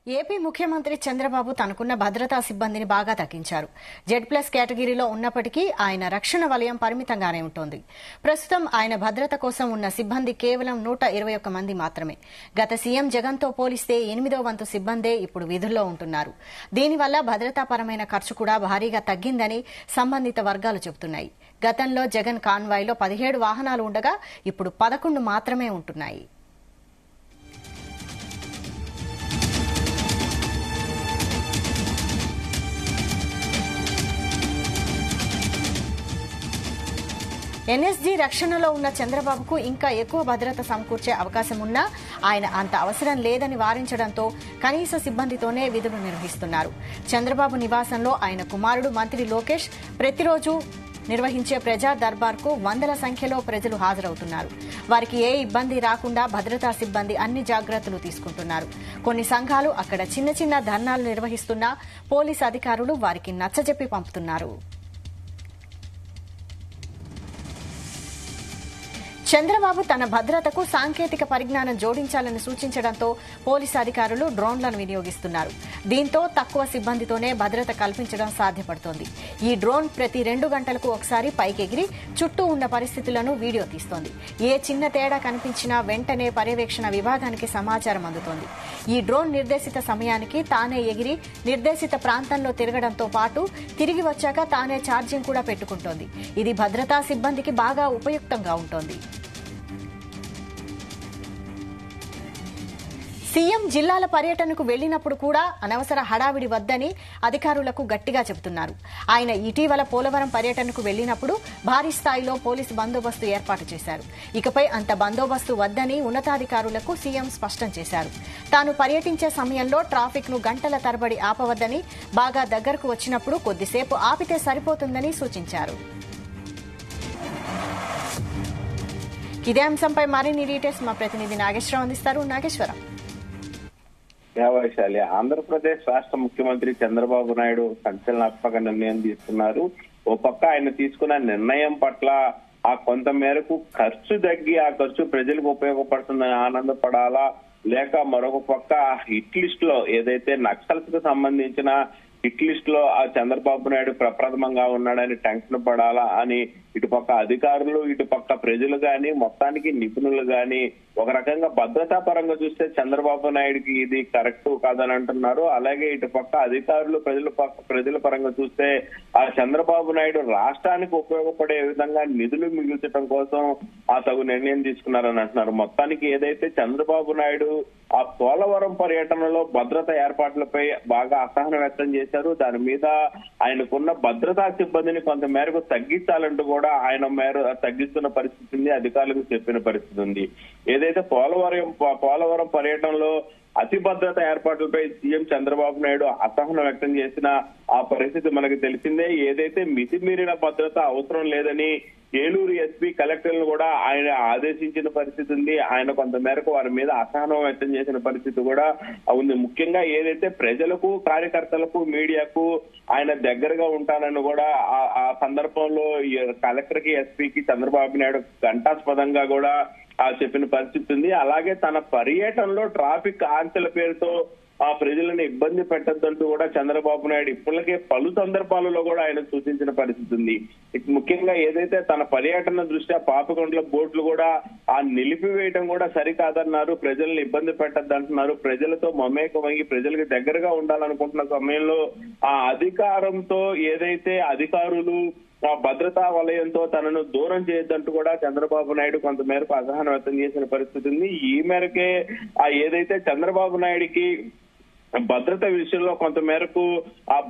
AP ముఖ్యమంత్రి చంద్రబాబు తనకున్న భద్రతా సిబ్బందిని బాగా తగ్గించారు. Z+ కేటగిరీలో ఉన్నప్పటికీ ఆయన రక్షణ వలయం పరిమితంగానే ఉంటుంది. ప్రస్తుతం ఆయన భద్రత కోసం ఉన్న సిబ్బంది కేవలం 121 మంది మాత్రమే. గత సీఎం జగన్తో పోలిస్తే 8వ వంతు సిబ్బందే ఇప్పుడు విధుల్లో ఉంటున్నారు. దీనివల్ల భద్రతాపరమైన ఖర్చు కూడా భారీగా తగ్గిందని సంబంధిత వర్గాలు చెబుతున్నాయి. గతంలో జగన్ కాన్వాయ్లో 17 వాహనాలు ఉండగా ఇప్పుడు 11 మాత్రమే ఉంటున్నాయి. ఎన్ఎస్జీ రక్షణలో ఉన్న చంద్రబాబుకు ఇంకా ఎక్కువ భద్రత సమకూర్చే అవకాశం ఉన్నా ఆయన అంత అవసరం లేదని వారించడంతో కనీస సిబ్బందితోనే విధులు నిర్వహిస్తున్నారు. చంద్రబాబు నివాసంలో ఆయన కుమారుడు మంత్రి లోకేష్ ప్రతిరోజు నిర్వహించే ప్రజా దర్బార్కు వందల సంఖ్యలో ప్రజలు హాజరవుతున్నారు. వారికి ఏ ఇబ్బంది రాకుండా భద్రతా సిబ్బంది అన్ని జాగ్రత్తలు తీసుకుంటున్నారు. కొన్ని సంఘాలు అక్కడ చిన్న చిన్న ధర్నాలు నిర్వహిస్తున్నా పోలీసు అధికారులు వారికి నచ్చజెప్పి పంపుతున్నారు. చంద్రబాబు తన భద్రతకు సాంకేతిక పరిజ్ఞానం జోడించాలని సూచించడంతో పోలీసు అధికారులు డ్రోన్లను వినియోగిస్తున్నారు. దీంతో తక్కువ సిబ్బందితోనే భద్రత కల్పించడం సాధ్యపడుతోంది. ఈ డ్రోన్ ప్రతి 2 గంటలకు ఒకసారి పైకెగిరి చుట్టూ ఉన్న పరిస్థితులను వీడియో తీస్తోంది. ఏ చిన్న తేడా కనిపించినా వెంటనే పర్యవేక్షణ విభాగానికి సమాచారం అందుతోంది. ఈ డ్రోన్ నిర్దేశిత సమయానికి తానే ఎగిరి నిర్దేశిత ప్రాంతంలో తిరగడంతో పాటు తిరిగి వచ్చాక తానే ఛార్జింగ్ కూడా పెట్టుకుంటోంది. ఇది భద్రతా సిబ్బందికి బాగా ఉపయుక్తంగా ఉంటోంది. సీఎం జిల్లాల పర్యటనకు వెళ్లినప్పుడు కూడా అనవసర హడావిడి వద్దని అధికారులకు గట్టిగా చెబుతున్నారు. ఆయన ఇటీవల పోలవరం పర్యటనకు వెళ్లినప్పుడు భారీ స్థాయిలో పోలీసు బందోబస్తు ఏర్పాటు చేశారు. ఇకపై అంత బందోబస్తు వద్దని ఉన్నతాధికారులకు సీఎం స్పష్టం చేశారు. తాను పర్యటించే సమయంలో ట్రాఫిక్ ను గంటల తరబడి ఆపవద్దని, బాగా దగ్గరకు వచ్చినప్పుడు కొద్దిసేపు ఆపితే సరిపోతుందని సూచించారు. ఇదే అంశంపై మరిన్ని డీటెయిల్స్ మా ప్రతినిధి నాగేశ్వరరావు అందిస్తారు. నాగేశ్వరరావు. వైశాలి, ఆంధ్రప్రదేశ్ రాష్ట్ర ముఖ్యమంత్రి చంద్రబాబు నాయుడు సంచలనాత్మక నిర్ణయం తీసుకున్నారు. ఓ పక్క ఆయన తీసుకున్న నిర్ణయం పట్ల ఆ కొంత మేరకు ఖర్చు తగ్గి ఆ ఖర్చు ప్రజలకు ఉపయోగపడుతుందని ఆనందపడాలా, లేక మరొక పక్క హిట్ లిస్ట్ లో ఏదైతే నక్సల్స్ కు సంబంధించిన హిట్ లిస్ట్ లో ఆ చంద్రబాబు నాయుడు ప్రప్రథమంగా ఉన్నాడని టెన్షన్ పడాలా అని ఇటుపక్క అధికారులు, ఇటుపక్క ప్రజలు గాని, మొత్తానికి నిపుణులు గాని ఒక రకంగా భద్రతా పరంగా చూస్తే చంద్రబాబు నాయుడుకి ఇది కరెక్ట్ కాదని అంటున్నారు. అలాగే ఇటుపక్క అధికారులు, ప్రజల పరంగా చూస్తే ఆ చంద్రబాబు నాయుడు రాష్ట్రానికి ఉపయోగపడే విధంగా నిధులు మిగిల్చడం కోసం ఆ తగు నిర్ణయం తీసుకున్నారని అంటున్నారు. మొత్తానికి ఏదైతే చంద్రబాబు నాయుడు ఆ పోలవరం పర్యటనలో భద్రత ఏర్పాట్లపై బాగా అసహనం వ్యక్తం చేశారు. దాని మీద ఆయనకున్న భద్రతా సిబ్బందిని కొంత మేరకు తగ్గించాలంటూ కూడా ఆయన తగ్గిస్తున్న పరిస్థితి ఉంది, అధికారులకు చెప్పిన పరిస్థితి ఉంది. ఏదైతే పోలవరం పర్యటనలో అతి భద్రత ఏర్పాట్లపై సీఎం చంద్రబాబు నాయుడు అసహనం వ్యక్తం చేసిన ఆ పరిస్థితి మనకు తెలిసిందే. ఏదైతే మితిమీరిన భద్రత అవసరం లేదని ఏలూరు ఎస్పీ కలెక్టర్లను కూడా ఆయన ఆదేశించిన పరిస్థితి ఉంది. ఆయన కొంత మేరకు వారి మీద అసహనం వ్యక్తం చేసిన పరిస్థితి కూడా ఉంది. ముఖ్యంగా ఏదైతే ప్రజలకు, కార్యకర్తలకు, మీడియాకు ఆయన దగ్గరగా ఉంటానని కూడా ఆ సందర్భంలో కలెక్టర్ కి, ఎస్పీకి చంద్రబాబు నాయుడు ఘంటాస్పదంగా కూడా చెప్పిన పరిస్థితి ఉంది. అలాగే తన పర్యటనలో ట్రాఫిక్ ఆంక్షల పేరుతో ఆ ప్రజలను ఇబ్బంది పెట్టద్దంటూ కూడా చంద్రబాబు నాయుడు ఇప్పటికే పలు సందర్భాలలో కూడా ఆయన సూచించిన పరిస్థితి ఉంది. ముఖ్యంగా ఏదైతే తన పర్యటన దృష్ట్యా పాపకొండల బోట్లు కూడా నిలిపివేయడం కూడా సరికాదన్నారు. ప్రజలను ఇబ్బంది పెట్టద్దంటున్నారు. ప్రజలతో మమేకమై ప్రజలకు దగ్గరగా ఉండాలనుకుంటున్న సమయంలో ఆ అధికారంతో ఏదైతే అధికారులు ఆ భద్రతా వలయంతో తనను దూరం చేయొద్దంటూ కూడా చంద్రబాబు నాయుడు కొంత మేరకు అసహనం వ్యక్తం చేసిన పరిస్థితి ఉంది. ఈ మేరకే ఏదైతే చంద్రబాబు నాయుడికి భద్రత విషయంలో కొంత మేరకు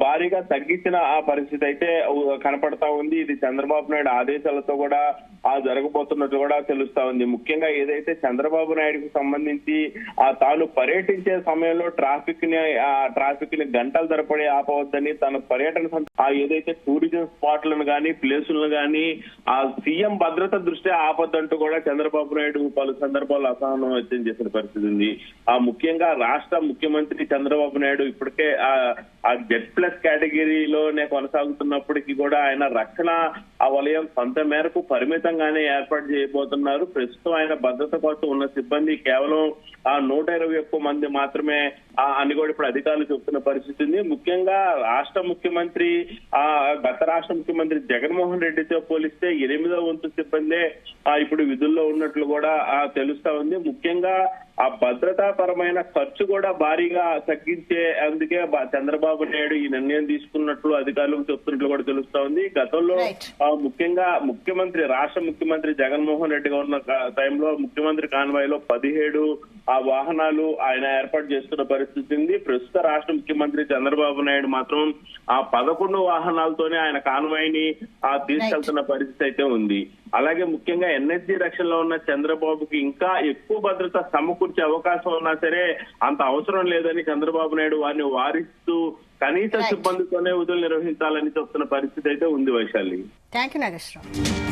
భారీగా తగ్గించిన ఆ పరిస్థితి అయితే కనపడతా ఉంది. ఇది చంద్రబాబు నాయుడు ఆదేశాలతో కూడా జరగబోతున్నట్టు కూడా తెలుస్తా ఉంది. ముఖ్యంగా ఏదైతే చంద్రబాబు నాయుడుకి సంబంధించి తాను పర్యటించే సమయంలో ట్రాఫిక్ ని గంటల తరబడి ఆపవద్దని, తన పర్యటన ఏదైతే టూరిజం స్పాట్లను గానీ, ప్లేసులను గానీ ఆ సీఎం భద్రత దృష్ట్యా ఆపద్దంటూ కూడా చంద్రబాబు నాయుడు పలు సందర్భాల్లో అసహనం వ్యక్తం చేసిన పరిస్థితి ఉంది. ముఖ్యంగా రాష్ట్ర ముఖ్యమంత్రి చంద్రబాబు నాయుడు ఇప్పటికే Z+ కేటగిరీలోనే కొనసాగుతున్నప్పటికీ కూడా ఆయన రక్షణ వలయం కొంత మేరకు పరిమితంగా విస్తృతంగానే ఏర్పాటు చేయబోతున్నారు. ప్రస్తుతం ఆయన భద్రత కోసం ఉన్న సిబ్బంది కేవలం 121 మంది మాత్రమే అని కూడా ఇప్పుడు అధికారులు చెబుతున్న పరిస్థితి ఉంది. ముఖ్యంగా రాష్ట్ర ముఖ్యమంత్రి గత రాష్ట్ర ముఖ్యమంత్రి జగన్మోహన్ రెడ్డితో పోలిస్తే 8వ వంతు సిబ్బందే ఇప్పుడు విధుల్లో ఉన్నట్లు కూడా తెలుస్తా ఉంది. ముఖ్యంగా ఆ భద్రతాపరమైన ఖర్చు కూడా భారీగా తగ్గించే అందుకే చంద్రబాబు నాయుడు ఈ నిర్ణయం తీసుకున్నట్లు అధికారులకు చెప్తున్నట్లు కూడా తెలుస్తా ఉంది. గతంలో ముఖ్యంగా రాష్ట్ర ముఖ్యమంత్రి జగన్మోహన్ రెడ్డిగా ఉన్న టైంలో ముఖ్యమంత్రి కాన్వాయ్ లో 17 వాహనాలు ఆయన ఏర్పాటు చేస్తున్న పరిస్థితి ఉంది. ప్రస్తుత రాష్ట్ర ముఖ్యమంత్రి చంద్రబాబు నాయుడు మాత్రం 11 వాహనాలతోనే ఆయన కాన్వాయ్ ని తీసుకెళ్తున్న పరిస్థితి అయితే ఉంది. అలాగే ముఖ్యంగా ఎన్ఎస్జీ రక్షణలో ఉన్న చంద్రబాబుకి ఇంకా ఎక్కువ భద్రత సమకూర్చే అవకాశం ఉన్నా సరే అంత అవసరం లేదని చంద్రబాబు నాయుడు వారిని వారిస్తూ కనీస సిబ్బందితోనే విధులు నిర్వహించాలని చెప్తున్న పరిస్థితి అయితే ఉంది. వైశాలి. Thank you Nageswararao.